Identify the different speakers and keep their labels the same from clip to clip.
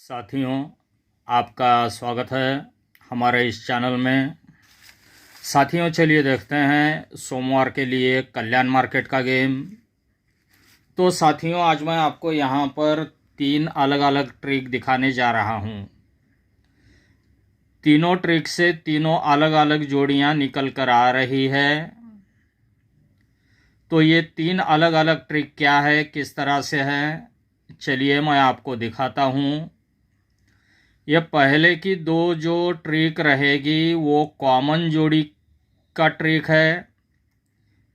Speaker 1: साथियों, आपका स्वागत है हमारे इस चैनल में। साथियों, चलिए देखते हैं सोमवार के लिए कल्याण मार्केट का गेम। तो साथियों, आज मैं आपको यहाँ पर 3 अलग अलग ट्रिक दिखाने जा रहा हूँ। तीनों ट्रिक से तीनों अलग अलग जोड़ियाँ निकल कर आ रही है। तो ये 3 अलग अलग ट्रिक क्या है, किस तरह से है, चलिए मैं आपको दिखाता हूँ। ये पहले की 2 जो ट्रिक रहेगी वो कॉमन जोड़ी का ट्रिक है,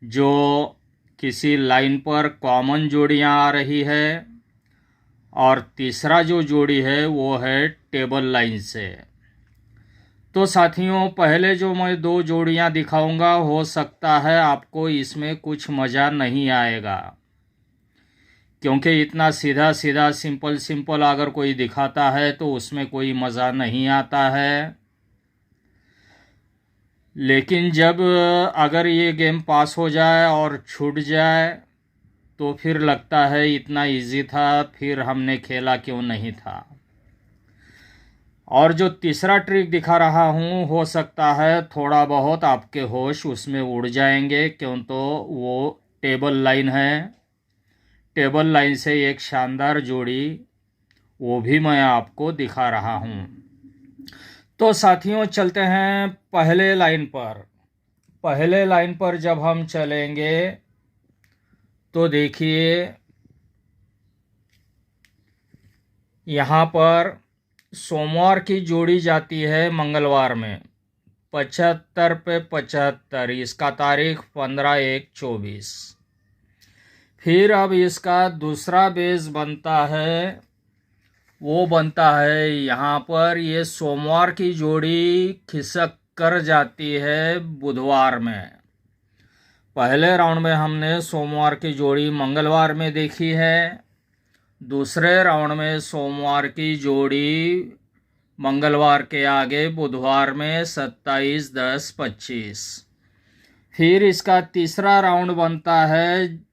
Speaker 1: जो किसी लाइन पर कॉमन जोड़ियां आ रही है, और तीसरा जो जोड़ी है वो है टेबल लाइन से। तो साथियों, पहले जो मैं 2 जोड़ियां दिखाऊंगा, हो सकता है आपको इसमें कुछ मज़ा नहीं आएगा, क्योंकि इतना सीधा सीधा सिंपल सिंपल अगर कोई दिखाता है तो उसमें कोई मज़ा नहीं आता है। लेकिन जब अगर ये गेम पास हो जाए और छूट जाए तो फिर लगता है इतना इजी था, फिर हमने खेला क्यों नहीं था। और जो तीसरा ट्रिक दिखा रहा हूँ, हो सकता है थोड़ा बहुत आपके होश उसमें उड़ जाएंगे, क्यों तो वो टेबल लाइन है। टेबल लाइन से एक शानदार जोड़ी, वो भी मैं आपको दिखा रहा हूँ। तो साथियों, चलते हैं पहले लाइन पर। पहले लाइन पर जब हम चलेंगे तो देखिए, यहाँ पर सोमवार की जोड़ी जाती है मंगलवार में। 75 पे 75, इसका तारीख 15/1/24। फिर अब इसका दूसरा बेस बनता है, वो बनता है यहाँ पर ये सोमवार की जोड़ी खिसक कर जाती है बुधवार में। पहले राउंड में हमने सोमवार की जोड़ी मंगलवार में देखी है। दूसरे राउंड में सोमवार की जोड़ी मंगलवार के आगे बुधवार में 27/10/25। फिर इसका तीसरा राउंड बनता है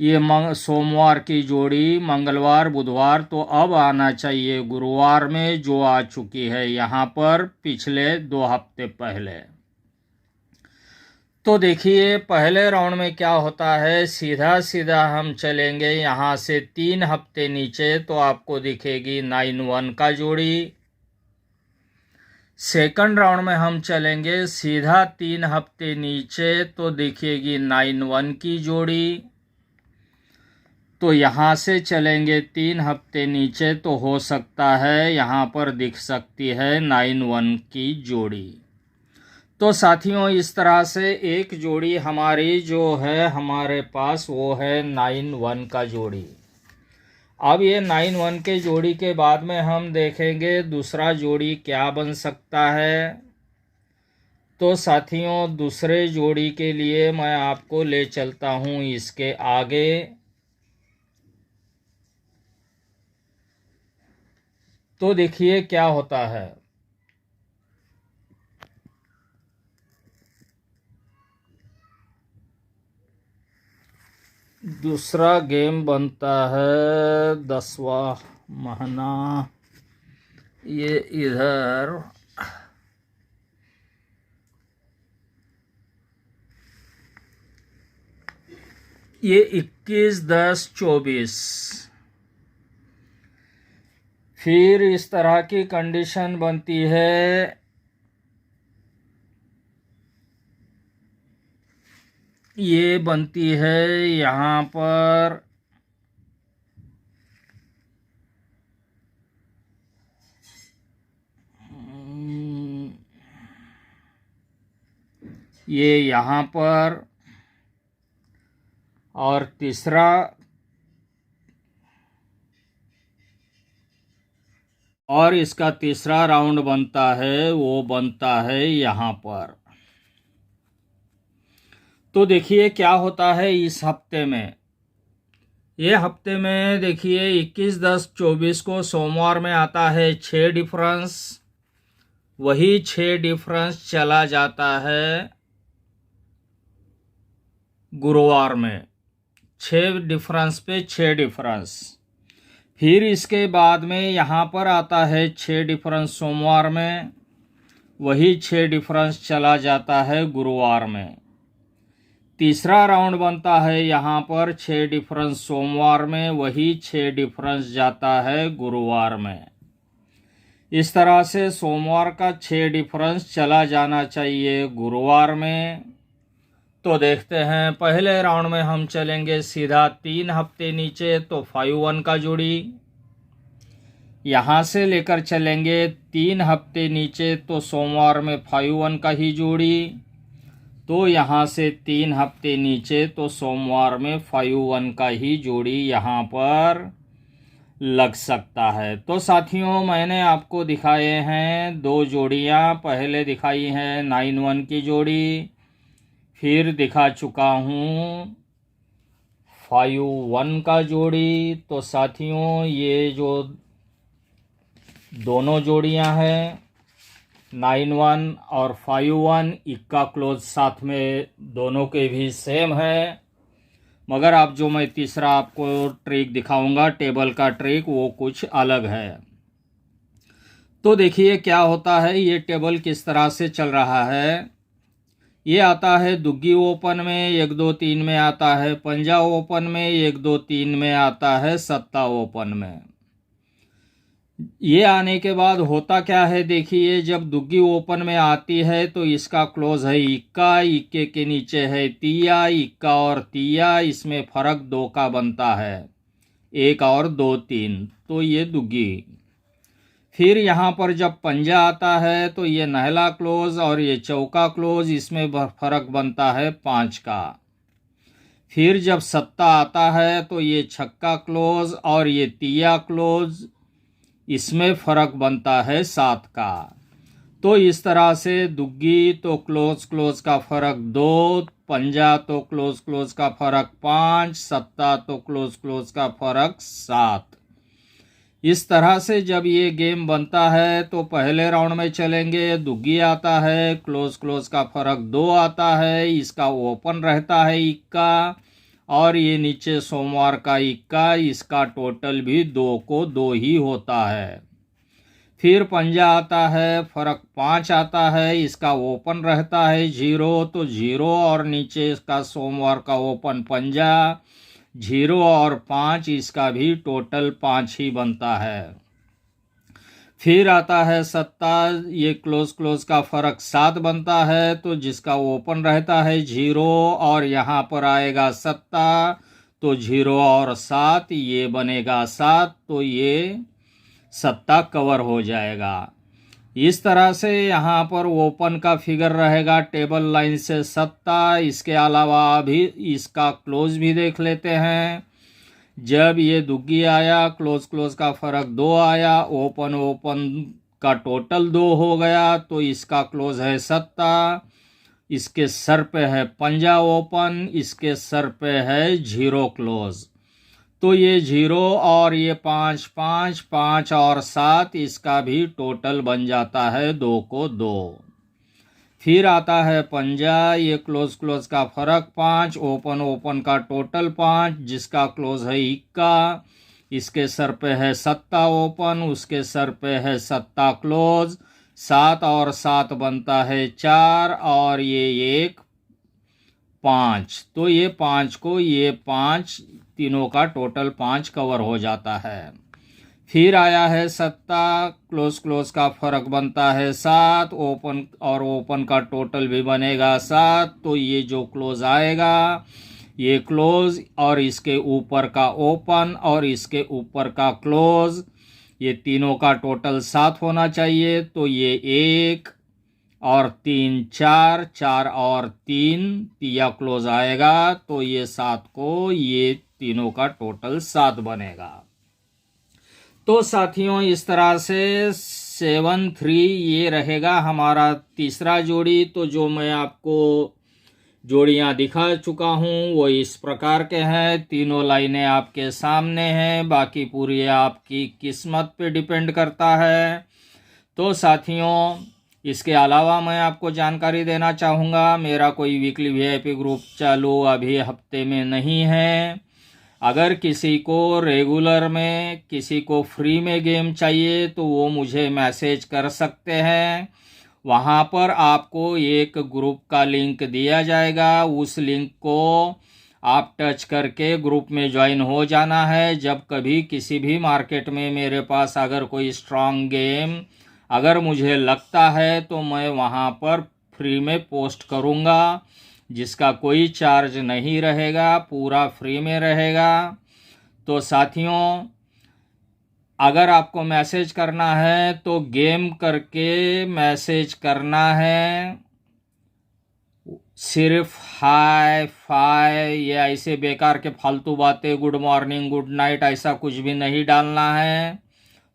Speaker 1: ये सोमवार की जोड़ी मंगलवार बुधवार, तो अब आना चाहिए गुरुवार में, जो आ चुकी है यहाँ पर पिछले 2 हफ्ते पहले। तो देखिए, पहले राउंड में क्या होता है, सीधा सीधा हम चलेंगे यहाँ से 3 हफ्ते नीचे तो आपको दिखेगी 9-1 का जोड़ी। सेकंड राउंड में हम चलेंगे सीधा 3 हफ्ते नीचे तो दिखेगी 9-1 की जोड़ी। तो यहाँ से चलेंगे 3 हफ्ते नीचे तो हो सकता है यहाँ पर दिख सकती है 9-1 की जोड़ी। तो साथियों, इस तरह से एक जोड़ी हमारी जो है हमारे पास, वो है 9-1 का जोड़ी। अब ये 9-1 के जोड़ी के बाद में हम देखेंगे दूसरा जोड़ी क्या बन सकता है। तो साथियों, दूसरे जोड़ी के लिए मैं आपको ले चलता हूँ इसके आगे। तो देखिए क्या होता है। दूसरा गेम बनता है 10वां महीना, ये इधर ये 21/10/24। फिर इस तरह की कंडीशन बनती है, ये बनती है यहाँ पर ये यहाँ पर, और तीसरा और इसका तीसरा राउंड बनता है, वो बनता है यहाँ पर। तो देखिए क्या होता है इस हफ्ते में। ये हफ्ते में देखिए 21/10/24 को सोमवार में आता है 6 डिफरेंस। वही 6 डिफरेंस चला जाता है गुरुवार में। 6 डिफरेंस पे 6 डिफरेंस। फिर इसके बाद में यहाँ पर आता है 6 डिफरेंस सोमवार में, वही 6 डिफरेंस चला जाता है गुरुवार में। तीसरा राउंड बनता है यहाँ पर 6 डिफरेंस सोमवार में, वही 6 डिफरेंस जाता है गुरुवार में। इस तरह से सोमवार का 6 डिफरेंस चला जाना चाहिए गुरुवार में। तो देखते हैं, पहले राउंड में हम चलेंगे सीधा 3 हफ्ते नीचे, तो 5-1 का जोड़ी। यहाँ से लेकर चलेंगे 3 हफ्ते नीचे, तो सोमवार में 5-1 का ही जोड़ी। तो यहाँ से 3 हफ्ते नीचे, तो सोमवार में 5-1 का ही जोड़ी यहाँ पर लग सकता है। तो साथियों, मैंने आपको दिखाए हैं 2 जोड़ियाँ। पहले दिखाई है 9-1 की जोड़ी, फिर दिखा चुका हूँ 5-1 का जोड़ी। तो साथियों, ये जो दोनों जोड़ियां हैं 9-1 और 5-1, इक्का क्लोज साथ में दोनों के भी सेम है, मगर आप जो मैं तीसरा आपको ट्रिक दिखाऊंगा, टेबल का ट्रिक, वो कुछ अलग है। तो देखिए क्या होता है, ये टेबल किस तरह से चल रहा है। ये आता है दुग्गी ओपन में 1-2-3 में आता है, पंजा ओपन में 1-2-3 में आता है, सत्ता ओपन में। ये आने के बाद होता क्या है, देखिए, जब दुग्गी ओपन में आती है तो इसका क्लोज है इक्का, इक्के के नीचे है तिया, इक्का और तिया, इसमें फर्क 2 का बनता है, 1 और 2 3, तो ये दुग्गी। फिर यहाँ पर जब पंजा आता है तो ये नहला क्लोज और ये चौका क्लोज, इसमें फर्क बनता है 5 का। फिर जब सत्ता आता है तो ये छक्का क्लोज और ये तिया क्लोज, इसमें फर्क बनता है 7 का। तो इस तरह से दुग्गी तो क्लोज क्लोज का फर्क 2, पंजा तो क्लोज क्लोज का फर्क 5, सत्ता तो क्लोज क्लोज का फर्क 7। इस तरह से जब ये गेम बनता है तो पहले राउंड में चलेंगे, दुग्गी आता है, क्लोज क्लोज का फर्क 2 आता है, इसका ओपन रहता है इक्का, और ये नीचे सोमवार का इक्का, इसका टोटल भी 2 को 2 ही होता है। फिर पंजा आता है, फर्क 5 आता है, इसका ओपन रहता है 0, तो 0 और नीचे इसका सोमवार का ओपन पंजा, 0 और 5, इसका भी टोटल 5 ही बनता है। फिर आता है सत्ता, ये क्लोज क्लोज का फर्क 7 बनता है, तो जिसका ओपन रहता है 0 और यहाँ पर आएगा सत्ता, तो 0 और 7, ये बनेगा 7, तो ये सत्ता कवर हो जाएगा। इस तरह से यहाँ पर ओपन का फिगर रहेगा टेबल लाइन से सत्ता। इसके अलावा अभी इसका क्लोज भी देख लेते हैं। जब ये दुग्गी आया, क्लोज क्लोज का फर्क 2 आया, ओपन ओपन का टोटल 2 हो गया, तो इसका क्लोज है सत्ता, इसके सर पे है पंजा ओपन, इसके सर पे है 0 क्लोज, तो ये 0 और ये 5 5 5 और 7, इसका भी टोटल बन जाता है 2 को 2। फिर आता है पंजा, ये क्लोज क्लोज का फर्क 5, ओपन ओपन का टोटल 5, जिसका क्लोज है इक्का, इसके सर पे है सत्ता ओपन, उसके सर पे है सत्ता क्लोज, 7 और 7 बनता है 4, और ये 1 5, तो ये 5 को ये 5, तीनों का टोटल 5 कवर हो जाता है। फिर आया है सत्ता, क्लोज क्लोज का फर्क बनता है 7, ओपन और ओपन का टोटल भी बनेगा 7, तो ये जो क्लोज आएगा, ये क्लोज और इसके ऊपर का ओपन और इसके ऊपर का क्लोज, ये तीनों का टोटल 7 होना चाहिए, तो ये 1 और 3 4, 4 और 3, तिया क्लोज आएगा, तो ये 7 को ये तीनों का टोटल 7 बनेगा। तो साथियों, इस तरह से 7-3 ये रहेगा हमारा तीसरा जोड़ी। तो जो मैं आपको जोड़ियां दिखा चुका हूं वो इस प्रकार के हैं, तीनों लाइनें आपके सामने हैं, बाकी पूरी आपकी किस्मत पे डिपेंड करता है। तो साथियों, इसके अलावा मैं आपको जानकारी देना चाहूँगा, मेरा कोई वीकली VIP ग्रुप चालू अभी हफ्ते में नहीं है। अगर किसी को रेगुलर में, किसी को फ्री में गेम चाहिए तो वो मुझे मैसेज कर सकते हैं। वहाँ पर आपको एक ग्रुप का लिंक दिया जाएगा, उस लिंक को आप टच करके ग्रुप में ज्वाइन हो जाना है। जब कभी किसी भी मार्केट में मेरे पास अगर कोई स्ट्रांग गेम अगर मुझे लगता है तो मैं वहाँ पर फ्री में पोस्ट करूँगा, जिसका कोई चार्ज नहीं रहेगा, पूरा फ्री में रहेगा। तो साथियों, अगर आपको मैसेज करना है तो गेम करके मैसेज करना है, सिर्फ हाय फाय या ऐसे बेकार के फालतू बातें, गुड मॉर्निंग गुड नाइट, ऐसा कुछ भी नहीं डालना है।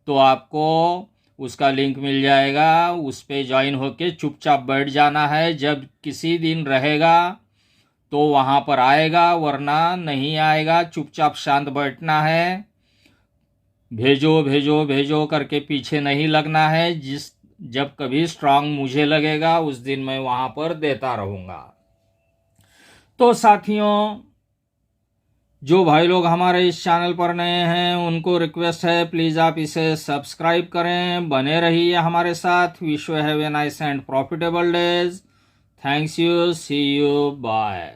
Speaker 1: तो आपको उसका लिंक मिल जाएगा, उस पे ज्वाइन होके चुपचाप बैठ जाना है। जब किसी दिन रहेगा तो वहाँ पर आएगा, वरना नहीं आएगा। चुपचाप शांत बैठना है, भेजो भेजो भेजो करके पीछे नहीं लगना है। जब कभी स्ट्रांग मुझे लगेगा उस दिन मैं वहाँ पर देता रहूँगा। तो साथियों, जो भाई लोग हमारे इस चैनल पर नए हैं उनको रिक्वेस्ट है, प्लीज़ आप इसे सब्सक्राइब करें, बने रहिए हमारे साथ। Wish you have a nice and profitable days. Thanks you, see you, bye.